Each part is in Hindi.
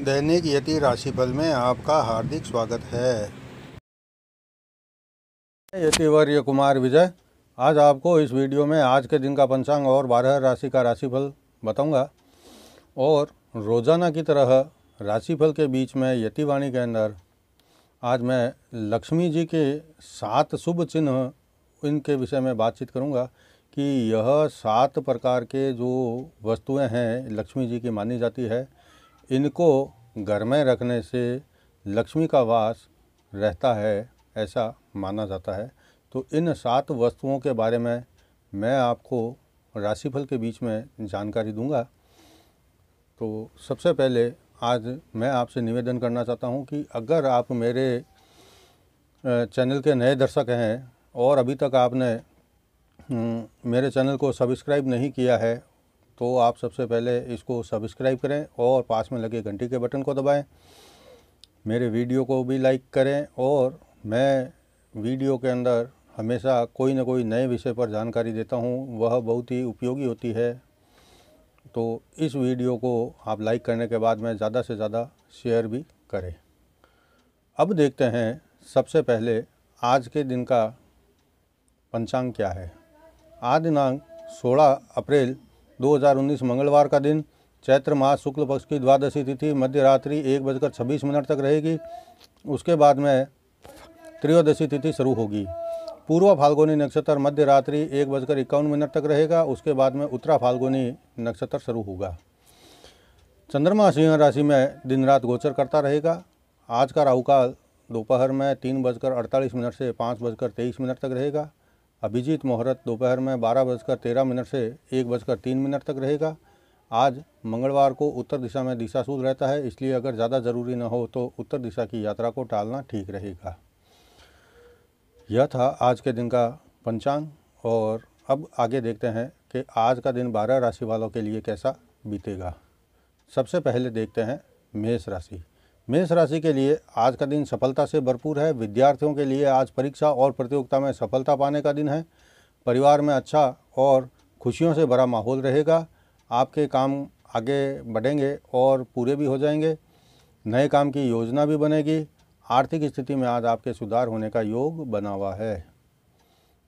दैनिक यति राशिफल में आपका हार्दिक स्वागत है। यतिवर्य कुमार विजय आज आपको इस वीडियो में आज के दिन का पंचांग और 12 राशि का राशिफल बताऊंगा। और रोज़ाना की तरह राशिफल के बीच में यतिवाणी के अंदर आज मैं लक्ष्मी जी के 7 शुभ चिन्ह इनके विषय में बातचीत करूंगा कि यह 7 प्रकार के जो वस्तुएं हैं लक्ष्मी जी की मानी जाती है, इनको घर में रखने से लक्ष्मी का वास रहता है, ऐसा माना जाता है। तो इन 7 वस्तुओं के बारे में मैं आपको राशिफल के बीच में जानकारी दूंगा। तो सबसे पहले आज मैं आपसे निवेदन करना चाहता हूं कि अगर आप मेरे चैनल के नए दर्शक हैं और अभी तक आपने मेरे चैनल को सब्सक्राइब नहीं किया है तो आप सबसे पहले इसको सब्सक्राइब करें और पास में लगे घंटी के बटन को दबाएं। मेरे वीडियो को भी लाइक करें और मैं वीडियो के अंदर हमेशा कोई ना कोई नए विषय पर जानकारी देता हूं, वह बहुत ही उपयोगी होती है। तो इस वीडियो को आप लाइक करने के बाद में ज़्यादा से ज़्यादा शेयर भी करें। अब देखते हैं सबसे पहले आज के दिन का पंचांग क्या है। आज दिनांक 16 अप्रैल 2019 मंगलवार का दिन, चैत्र मास शुक्ल पक्ष की द्वादशी तिथि मध्य रात्रि 1:26 तक रहेगी। उसके बाद में त्रयोदशी तिथि शुरू होगी। पूर्व फाल्गुनी नक्षत्र मध्य रात्रि 1:51 तक रहेगा। उसके बाद में उत्तरा फाल्गुनी नक्षत्र शुरू होगा। चंद्रमा सिंह राशि में दिन रात गोचर करता रहेगा। आज का राहुकाल दोपहर में 3:48 से 5:23 तक रहेगा। अभिजीत मुहूर्त दोपहर में 12:13 से 1:03 तक रहेगा। आज मंगलवार को उत्तर दिशा में दिशाशूल रहता है, इसलिए अगर ज़्यादा ज़रूरी न हो तो उत्तर दिशा की यात्रा को टालना ठीक रहेगा। यह था आज के दिन का पंचांग और अब आगे देखते हैं कि आज का दिन 12 राशि वालों के लिए कैसा बीतेगा। सबसे पहले देखते हैं मेष राशि। मेष राशि के लिए आज का दिन सफलता से भरपूर है। विद्यार्थियों के लिए आज परीक्षा और प्रतियोगिता में सफलता पाने का दिन है। परिवार में अच्छा और खुशियों से भरा माहौल रहेगा। आपके काम आगे बढ़ेंगे और पूरे भी हो जाएंगे। नए काम की योजना भी बनेगी। आर्थिक स्थिति में आज आपके सुधार होने का योग बना हुआ है।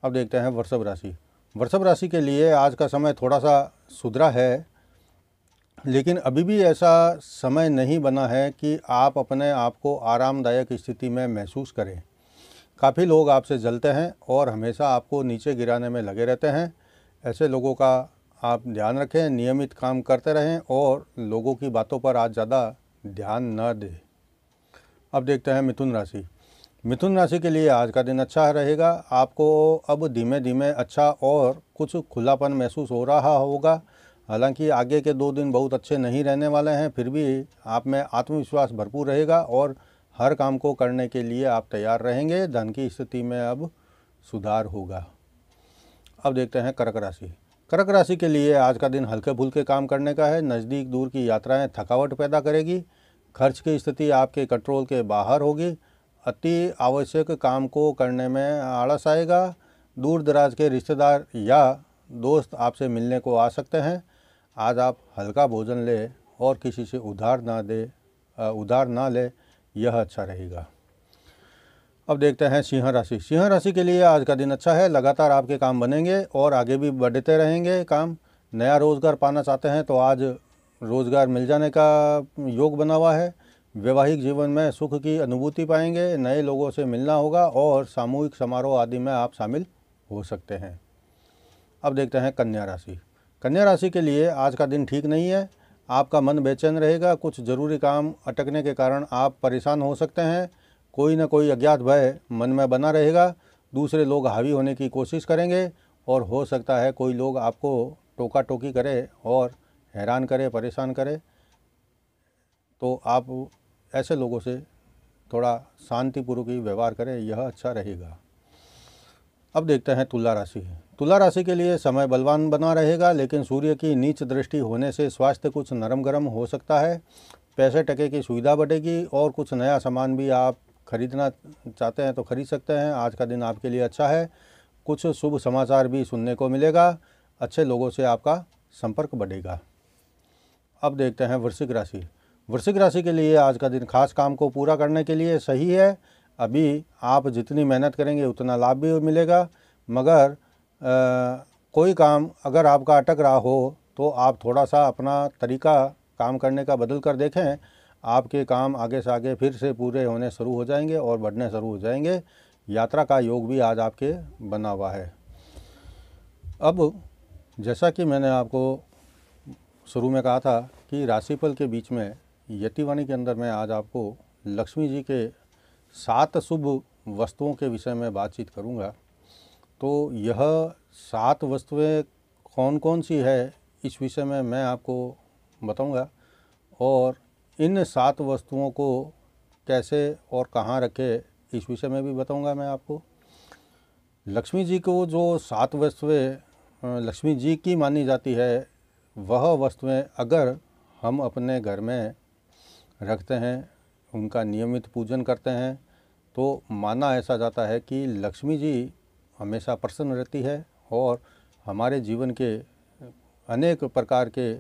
अब देखते हैं वृषभ राशि। वृषभ राशि के लिए आज का समय थोड़ा सा सुधरा है, लेकिन अभी भी ऐसा समय नहीं बना है कि आप अपने आप को आरामदायक स्थिति में महसूस करें। काफ़ी लोग आपसे जलते हैं और हमेशा आपको नीचे गिराने में लगे रहते हैं। ऐसे लोगों का आप ध्यान रखें, नियमित काम करते रहें और लोगों की बातों पर आज ज़्यादा ध्यान न दें। अब देखते हैं मिथुन राशि। मिथुन राशि के लिए आज का दिन अच्छा रहेगा। आपको अब धीमे धीमे अच्छा और कुछ खुलापन महसूस हो रहा होगा। हालांकि आगे के 2 दिन बहुत अच्छे नहीं रहने वाले हैं, फिर भी आप में आत्मविश्वास भरपूर रहेगा और हर काम को करने के लिए आप तैयार रहेंगे। धन की स्थिति में अब सुधार होगा। अब देखते हैं कर्क राशि। कर्क राशि के लिए आज का दिन हल्के फुल्के काम करने का है। नज़दीक दूर की यात्राएं थकावट पैदा करेगी। खर्च की स्थिति आपके कंट्रोल के बाहर होगी। अति आवश्यक काम को करने में आलस आएगा। दूर दराज के रिश्तेदार या दोस्त आपसे मिलने को आ सकते हैं। आज आप हल्का भोजन लें और किसी से उधार ना ले, यह अच्छा रहेगा। अब देखते हैं सिंह राशि। सिंह राशि के लिए आज का दिन अच्छा है। लगातार आपके काम बनेंगे और आगे भी बढ़ते रहेंगे काम। नया रोज़गार पाना चाहते हैं तो आज रोज़गार मिल जाने का योग बना हुआ है। वैवाहिक जीवन में सुख की अनुभूति पाएंगे। नए लोगों से मिलना होगा और सामूहिक समारोह आदि में आप शामिल हो सकते हैं। अब देखते हैं कन्या राशि। कन्या राशि के लिए आज का दिन ठीक नहीं है। आपका मन बेचैन रहेगा। कुछ ज़रूरी काम अटकने के कारण आप परेशान हो सकते हैं। कोई ना कोई अज्ञात भय मन में बना रहेगा। दूसरे लोग हावी होने की कोशिश करेंगे और हो सकता है कोई लोग आपको टोका टोकी करे और हैरान करे, परेशान करे। तो आप ऐसे लोगों से थोड़ा शांतिपूर्वक ही व्यवहार करें, यह अच्छा रहेगा। अब देखते हैं तुला राशि। तुला राशि के लिए समय बलवान बना रहेगा, लेकिन सूर्य की नीच दृष्टि होने से स्वास्थ्य कुछ नरम गरम हो सकता है। पैसे टके की सुविधा बढ़ेगी और कुछ नया सामान भी आप खरीदना चाहते हैं तो खरीद सकते हैं। आज का दिन आपके लिए अच्छा है। कुछ शुभ समाचार भी सुनने को मिलेगा। अच्छे लोगों से आपका संपर्क बढ़ेगा। अब देखते हैं वृश्चिक राशि। वृश्चिक राशि के लिए आज का दिन खास काम को पूरा करने के लिए सही है। अभी आप जितनी मेहनत करेंगे उतना लाभ भी मिलेगा, मगर कोई काम अगर आपका अटक रहा हो तो आप थोड़ा सा अपना तरीका काम करने का बदल कर देखें, आपके काम आगे से आगे फिर से पूरे होने शुरू हो जाएंगे और बढ़ने शुरू हो जाएंगे। यात्रा का योग भी आज आपके बना हुआ है। अब जैसा कि मैंने आपको शुरू में कहा था कि राशिफल के बीच में यतिवाणी के अंदर मैं आज आपको लक्ष्मी जी के 7 शुभ वस्तुओं के विषय में बातचीत करूंगा। तो यह 7 वस्तुएं कौन कौन सी है इस विषय में मैं आपको बताऊंगा, और इन 7 वस्तुओं को कैसे और कहाँ रखे इस विषय में भी बताऊंगा मैं आपको। लक्ष्मी जी को जो 7 वस्तुएं लक्ष्मी जी की मानी जाती है, वह वस्तुएं अगर हम अपने घर में रखते हैं, उनका नियमित पूजन करते हैं, तो माना ऐसा जाता है कि लक्ष्मी जी हमेशा प्रसन्न रहती है और हमारे जीवन के अनेक प्रकार के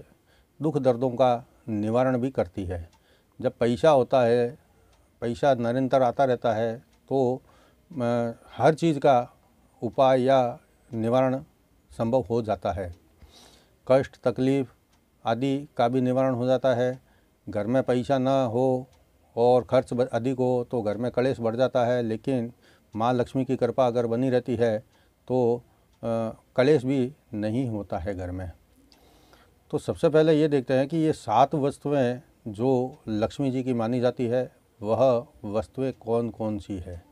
दुख दर्दों का निवारण भी करती है। जब पैसा होता है, पैसा निरंतर आता रहता है, तो हर चीज़ का उपाय या निवारण संभव हो जाता है। कष्ट तकलीफ़ आदि का भी निवारण हो जाता है। घर में पैसा ना हो और खर्च अधिक हो तो घर में कलेश बढ़ जाता है, लेकिन माँ लक्ष्मी की कृपा अगर बनी रहती है तो कलेश भी नहीं होता है घर में। तो सबसे पहले ये देखते हैं कि ये 7 वस्तुएं जो लक्ष्मी जी की मानी जाती है, वह वस्तुएं कौन कौन सी है।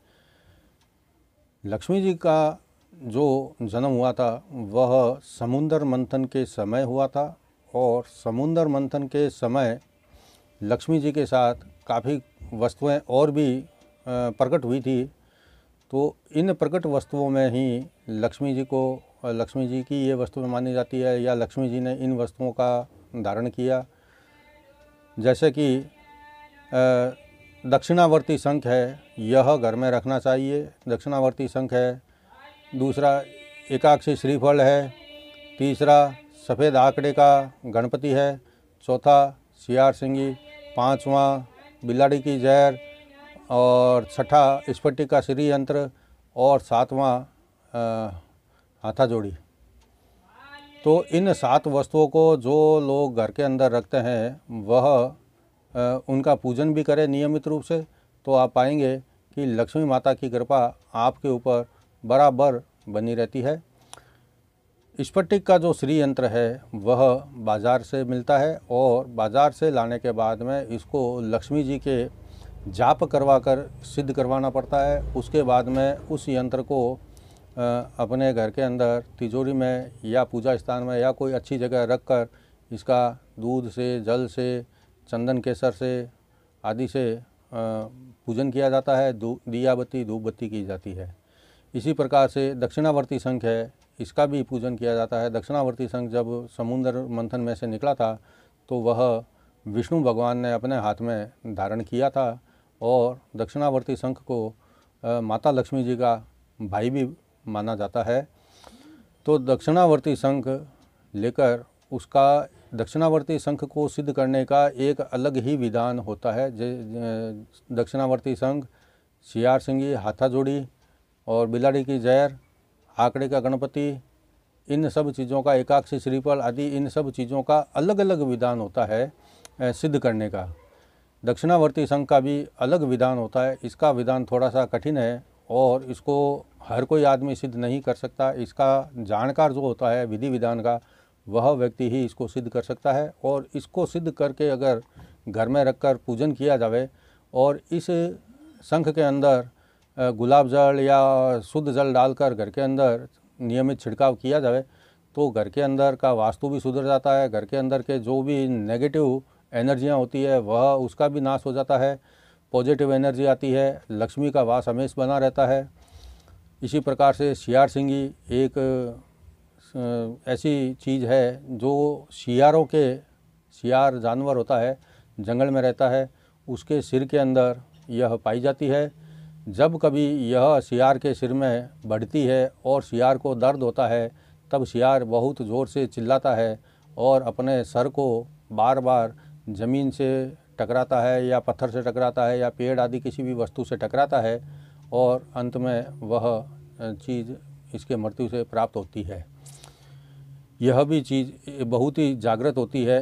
लक्ष्मी जी का जो जन्म हुआ था वह समुद्र मंथन के समय हुआ था, और समुद्र मंथन के समय लक्ष्मी जी के साथ काफ़ी वस्तुएं और भी प्रकट हुई थी। तो इन प्रकट वस्तुओं में ही लक्ष्मी जी की ये वस्तुएं मानी जाती है, या लक्ष्मी जी ने इन वस्तुओं का धारण किया। जैसे कि दक्षिणावर्ती शंख है, यह घर में रखना चाहिए। दक्षिणावर्ती शंख है। दूसरा एकाक्षी श्रीफल है। तीसरा सफ़ेद आंकड़े का गणपति है। चौथा सियार सिंगी। पाँचवा बिलाड़ी की जहर, और छठा स्फटिक का श्री यंत्र, और 7वां हाथा जोड़ी। तो इन 7 वस्तुओं को जो लोग घर के अंदर रखते हैं वह उनका पूजन भी करें नियमित रूप से, तो आप पाएंगे कि लक्ष्मी माता की कृपा आपके ऊपर बराबर बनी रहती है। स्फटिक का जो श्री यंत्र है वह बाज़ार से मिलता है, और बाज़ार से लाने के बाद में इसको लक्ष्मी जी के जाप करवा कर सिद्ध करवाना पड़ता है। उसके बाद में उस यंत्र को अपने घर के अंदर तिजोरी में या पूजा स्थान में या कोई अच्छी जगह रख कर इसका दूध से, जल से, चंदन केसर से आदि से पूजन किया जाता है। दिया बत्ती धूप बत्ती की जाती है। इसी प्रकार से दक्षिणावर्ती शंख है, इसका भी पूजन किया जाता है। दक्षिणावर्ती शंख जब समुद्र मंथन में से निकला था तो वह विष्णु भगवान ने अपने हाथ में धारण किया था, और दक्षिणावर्ती शंख को माता लक्ष्मी जी का भाई भी माना जाता है। तो दक्षिणावर्ती शंख लेकर उसका दक्षिणावर्ती शंख को सिद्ध करने का एक अलग ही विधान होता है। दक्षिणावर्ती शंख, सियार सिंगी, हाथा जोड़ी और बिलाड़ी की जहर, आंकड़े का गणपति, इन सब चीज़ों का एकाक्षी श्रीफल आदि, इन सब चीज़ों का अलग अलग विधान होता है सिद्ध करने का। दक्षिणावर्ती शंख का भी अलग विधान होता है। इसका विधान थोड़ा सा कठिन है और इसको हर कोई आदमी सिद्ध नहीं कर सकता। इसका जानकार जो होता है विधि विधान का, वह व्यक्ति ही इसको सिद्ध कर सकता है। और इसको सिद्ध करके अगर घर में रखकर पूजन किया जावे और इस शंख के अंदर गुलाब जल या शुद्ध जल डालकर घर के अंदर नियमित छिड़काव किया जावे तो घर के अंदर का वास्तु भी सुधर जाता है। घर के अंदर के जो भी नेगेटिव एनर्जियां होती है वह उसका भी नाश हो जाता है। पॉजिटिव एनर्जी आती है, लक्ष्मी का वास हमेशा बना रहता है। इसी प्रकार से सियार सिंगी एक ऐसी चीज़ है जो सियार जानवर होता है, जंगल में रहता है, उसके सिर के अंदर यह पाई जाती है। जब कभी यह सियार के सिर में बढ़ती है और सियार को दर्द होता है तब सियार बहुत ज़ोर से चिल्लाता है और अपने सर को बार बार ज़मीन से टकराता है या पत्थर से टकराता है या पेड़ आदि किसी भी वस्तु से टकराता है और अंत में वह चीज़ इसके मृत्यु से प्राप्त होती है। यह भी चीज़ बहुत ही जागृत होती है।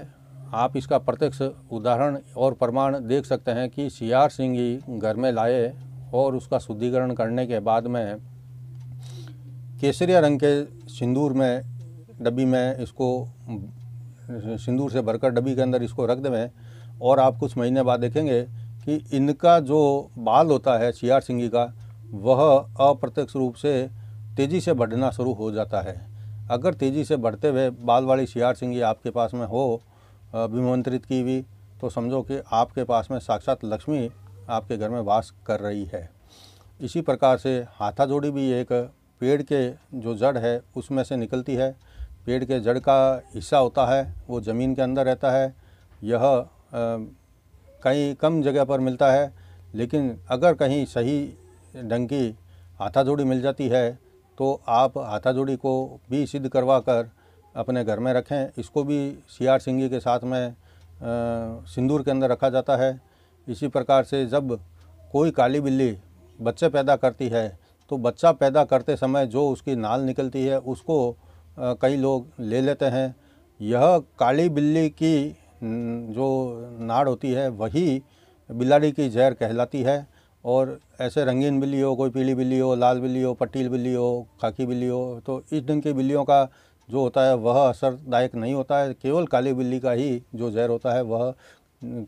आप इसका प्रत्यक्ष उदाहरण और प्रमाण देख सकते हैं कि सियार सिंगी घर में लाए और उसका शुद्धिकरण करने के बाद में केसरिया रंग के सिंदूर में डब्बी में इसको सिंदूर से भरकर डब्बी के अंदर इसको रख दें और आप कुछ महीने बाद देखेंगे कि इनका जो बाल होता है सियार सिंगी का, वह अप्रत्यक्ष रूप से तेज़ी से बढ़ना शुरू हो जाता है। अगर तेज़ी से बढ़ते हुए बाल वाली सियार सिंगी आपके पास में हो अभिमंत्रित की हुई, तो समझो कि आपके पास में साक्षात लक्ष्मी आपके घर में वास कर रही है। इसी प्रकार से हाथा जोड़ी भी एक पेड़ के जो जड़ है उसमें से निकलती है। पेड़ के जड़ का हिस्सा होता है वो ज़मीन के अंदर रहता है। यह कहीं कम जगह पर मिलता है, लेकिन अगर कहीं सही ढंग की हाथा जोड़ी मिल जाती है तो आप हाथा जोड़ी को भी सिद्ध करवा कर अपने घर में रखें। इसको भी सियार सिंगी के साथ में सिंदूर के अंदर रखा जाता है। इसी प्रकार से जब कोई काली बिल्ली बच्चे पैदा करती है तो बच्चा पैदा करते समय जो उसकी नाल निकलती है उसको कई लोग ले लेते हैं। यह काली बिल्ली की जो नाड़ होती है वही बिलाड़ी की जहर कहलाती है। और ऐसे रंगीन बिल्ली हो, कोई पीली बिल्ली हो, लाल बिल्ली हो, पट्टील बिल्ली हो, खाकी बिल्ली हो, तो इस ढंग की बिल्लियों का जो होता है वह असरदायक नहीं होता है। केवल काली बिल्ली का ही जो जहर होता है वह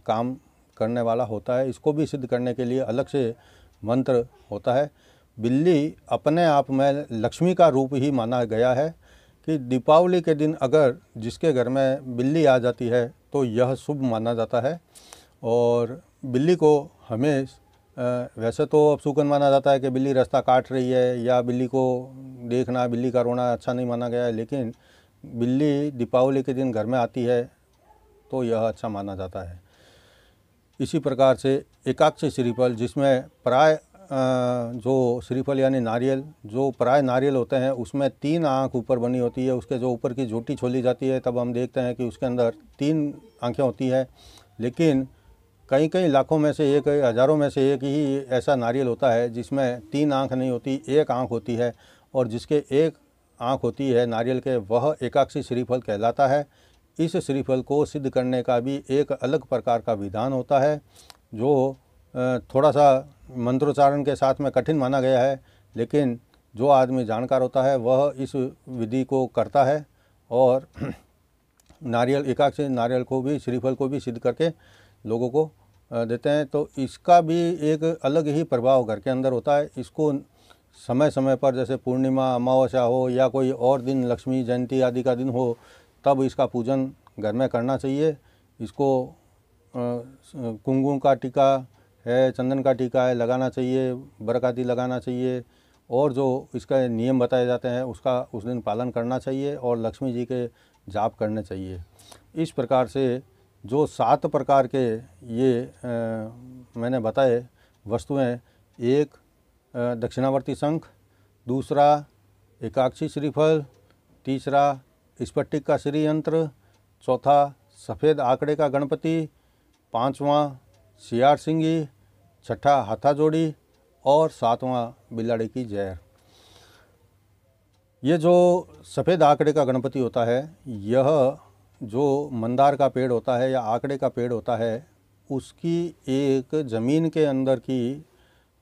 काम करने वाला होता है। इसको भी सिद्ध करने के लिए अलग से मंत्र होता है। बिल्ली अपने आप में लक्ष्मी का रूप ही माना गया है कि दीपावली के दिन अगर जिसके घर में बिल्ली आ जाती है तो यह शुभ माना जाता है। और बिल्ली को हमें वैसे तो अपशुकन माना जाता है कि बिल्ली रास्ता काट रही है या बिल्ली को देखना, बिल्ली का रोना अच्छा नहीं माना गया है, लेकिन बिल्ली दीपावली के दिन घर में आती है तो यह अच्छा माना जाता है। इसी प्रकार से एकाक्षी श्रीफल, जिसमें प्राय जो श्रीफल यानी नारियल, जो प्राय नारियल होते हैं उसमें 3 आँख ऊपर बनी होती है। उसके जो ऊपर की झोटी छोली जाती है तब हम देखते हैं कि उसके अंदर 3 आँखें होती है। लेकिन कई कई लाखों में से एक, हज़ारों में से एक ही ऐसा नारियल होता है जिसमें 3 आँख नहीं होती, 1 आँख होती है। और जिसके 1 आँख होती है नारियल के, वह एकाक्षी श्रीफल कहलाता है। इस श्रीफल को सिद्ध करने का भी एक अलग प्रकार का विधान होता है जो थोड़ा सा मंत्रोच्चारण के साथ में कठिन माना गया है, लेकिन जो आदमी जानकार होता है वह इस विधि को करता है और नारियल, एकाक्षी नारियल को भी, श्रीफल को भी सिद्ध करके लोगों को देते हैं। तो इसका भी एक अलग ही प्रभाव घर के अंदर होता है। इसको समय समय पर, जैसे पूर्णिमा, अमावस्या हो या कोई और दिन, लक्ष्मी जयंती आदि का दिन हो, तब इसका पूजन घर में करना चाहिए। इसको कुमकुम का टीका है, चंदन का टीका है, लगाना चाहिए, बरकाती लगाना चाहिए और जो इसका नियम बताए जाते हैं उसका उस दिन पालन करना चाहिए और लक्ष्मी जी के जाप करने चाहिए। इस प्रकार से जो 7 प्रकार के ये मैंने बताए वस्तुएं, एक दक्षिणावर्ती शंख, दूसरा एकाक्षी श्रीफल, तीसरा स्फटिक का श्री यंत्र, चौथा सफ़ेद आंकड़े का गणपति, 5वां सियार सिंगी, 6ठा हाथा जोड़ी और 7वां बिलाड़ी की जहर। ये जो सफ़ेद आंकड़े का गणपति होता है, यह जो मंदार का पेड़ होता है या आंकड़े का पेड़ होता है, उसकी एक ज़मीन के अंदर की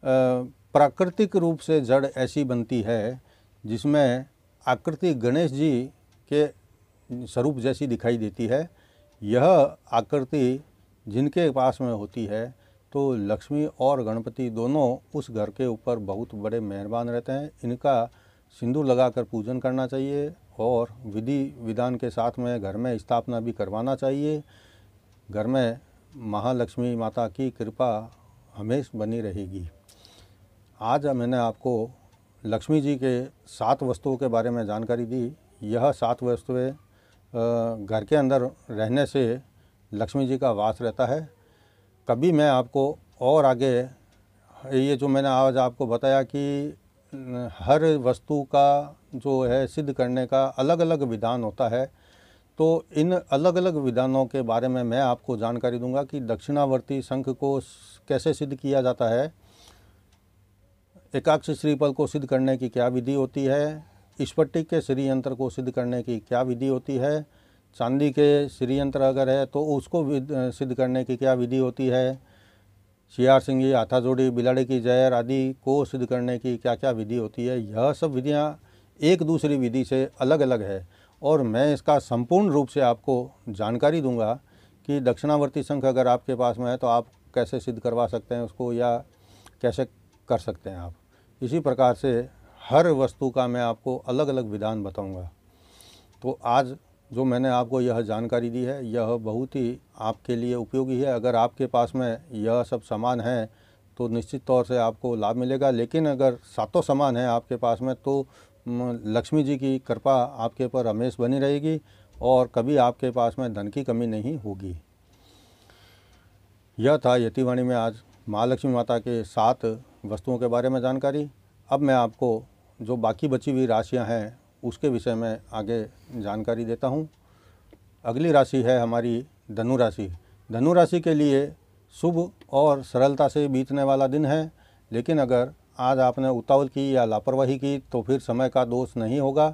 प्राकृतिक रूप से जड़ ऐसी बनती है जिसमें आकृति गणेश जी के स्वरूप जैसी दिखाई देती है। यह आकृति जिनके पास में होती है तो लक्ष्मी और गणपति दोनों उस घर के ऊपर बहुत बड़े मेहरबान रहते हैं। इनका सिंदूर लगाकर पूजन करना चाहिए और विधि विधान के साथ में घर में स्थापना भी करवाना चाहिए। घर में महालक्ष्मी माता की कृपा हमेशा बनी रहेगी। आज मैंने आपको लक्ष्मी जी के 7 वस्तुओं के बारे में जानकारी दी। यह 7 वस्तुएं घर के अंदर रहने से लक्ष्मी जी का वास रहता है। कभी मैं आपको और आगे ये जो मैंने आज आपको बताया कि हर वस्तु का जो है सिद्ध करने का अलग अलग विधान होता है, तो इन अलग अलग विधानों के बारे में मैं आपको जानकारी दूंगा कि दक्षिणावर्ती शंख को कैसे सिद्ध किया जाता है, एकाक्ष श्रीफल को सिद्ध करने की क्या विधि होती है, स्फटिक के श्री यंत्र को सिद्ध करने की क्या विधि होती है, चांदी के श्री यंत्र अगर है तो उसको सिद्ध करने की क्या विधि होती है, शियार सिंगी, हाथा जोड़ी, बिलाड़े की जहर आदि को सिद्ध करने की क्या क्या विधि होती है। यह सब विधियाँ एक दूसरी विधि से अलग अलग है और मैं इसका संपूर्ण रूप से आपको जानकारी दूंगा कि दक्षिणावर्ती शंख अगर आपके पास में है तो आप कैसे सिद्ध करवा सकते हैं उसको, या कैसे कर सकते हैं आप। इसी प्रकार से हर वस्तु का मैं आपको अलग अलग विधान बताऊंगा। तो आज जो मैंने आपको यह जानकारी दी है यह बहुत ही आपके लिए उपयोगी है। अगर आपके पास में यह सब सामान है तो निश्चित तौर से आपको लाभ मिलेगा, लेकिन अगर सातों सामान है आपके पास में तो लक्ष्मी जी की कृपा आपके ऊपर हमेश बनी रहेगी और कभी आपके पास में धन की कमी नहीं होगी। यह था यतिवाणी में आज महालक्ष्मी माता के 7 वस्तुओं के बारे में जानकारी। अब मैं आपको जो बाकी बची हुई राशियां हैं उसके विषय में आगे जानकारी देता हूं। अगली राशि है हमारी धनु राशि। धनु राशि के लिए शुभ और सरलता से बीतने वाला दिन है, लेकिन अगर आज आपने उतावल की या लापरवाही की तो फिर समय का दोष नहीं होगा।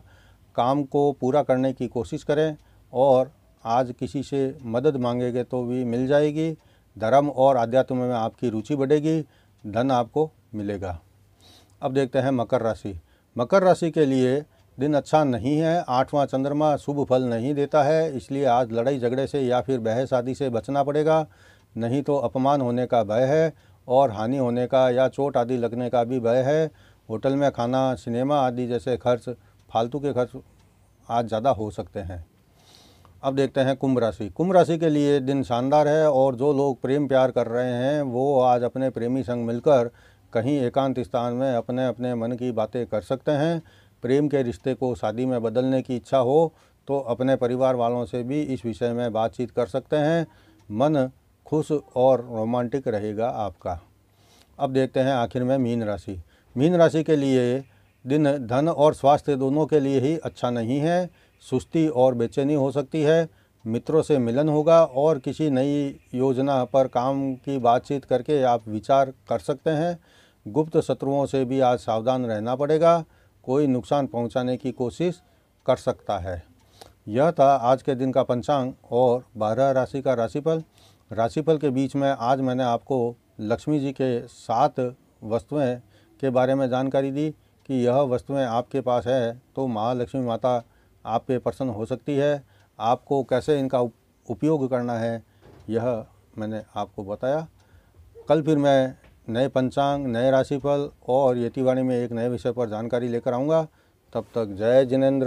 काम को पूरा करने की कोशिश करें और आज किसी से मदद मांगेंगे तो भी मिल जाएगी। धर्म और आध्यात्म में आपकी रुचि बढ़ेगी, धन आपको मिलेगा। अब देखते हैं मकर राशि। मकर राशि के लिए दिन अच्छा नहीं है। 8वां चंद्रमा शुभ फल नहीं देता है, इसलिए आज लड़ाई झगड़े से या फिर बहस आदि से बचना पड़ेगा, नहीं तो अपमान होने का भय है और हानि होने का या चोट आदि लगने का भी भय है। होटल में खाना, सिनेमा आदि जैसे खर्च, फालतू के खर्च आज ज़्यादा हो सकते हैं। अब देखते हैं कुंभ राशि। कुंभ राशि के लिए दिन शानदार है और जो लोग प्रेम प्यार कर रहे हैं वो आज अपने प्रेमी संग मिलकर कहीं एकांत स्थान में अपने अपने मन की बातें कर सकते हैं। प्रेम के रिश्ते को शादी में बदलने की इच्छा हो तो अपने परिवार वालों से भी इस विषय में बातचीत कर सकते हैं। मन खुश और रोमांटिक रहेगा आपका। अब देखते हैं आखिर में मीन राशि। मीन राशि के लिए दिन धन और स्वास्थ्य दोनों के लिए ही अच्छा नहीं है। सुस्ती और बेचैनी हो सकती है। मित्रों से मिलन होगा और किसी नई योजना पर काम की बातचीत करके आप विचार कर सकते हैं। गुप्त शत्रुओं से भी आज सावधान रहना पड़ेगा, कोई नुकसान पहुंचाने की कोशिश कर सकता है। यह था आज के दिन का पंचांग और 12 राशि का राशिफल। राशिफल के बीच में आज मैंने आपको लक्ष्मी जी के 7 वस्तुएं के बारे में जानकारी दी कि यह वस्तुएं आपके पास है तो महालक्ष्मी माता आप पे प्रसन्न हो सकती है। आपको कैसे इनका उपयोग करना है यह मैंने आपको बताया। कल फिर मैं नए पंचांग, नए राशिफल और यतिवाणी में एक नए विषय पर जानकारी लेकर आऊँगा। तब तक जय जिनेंद्र।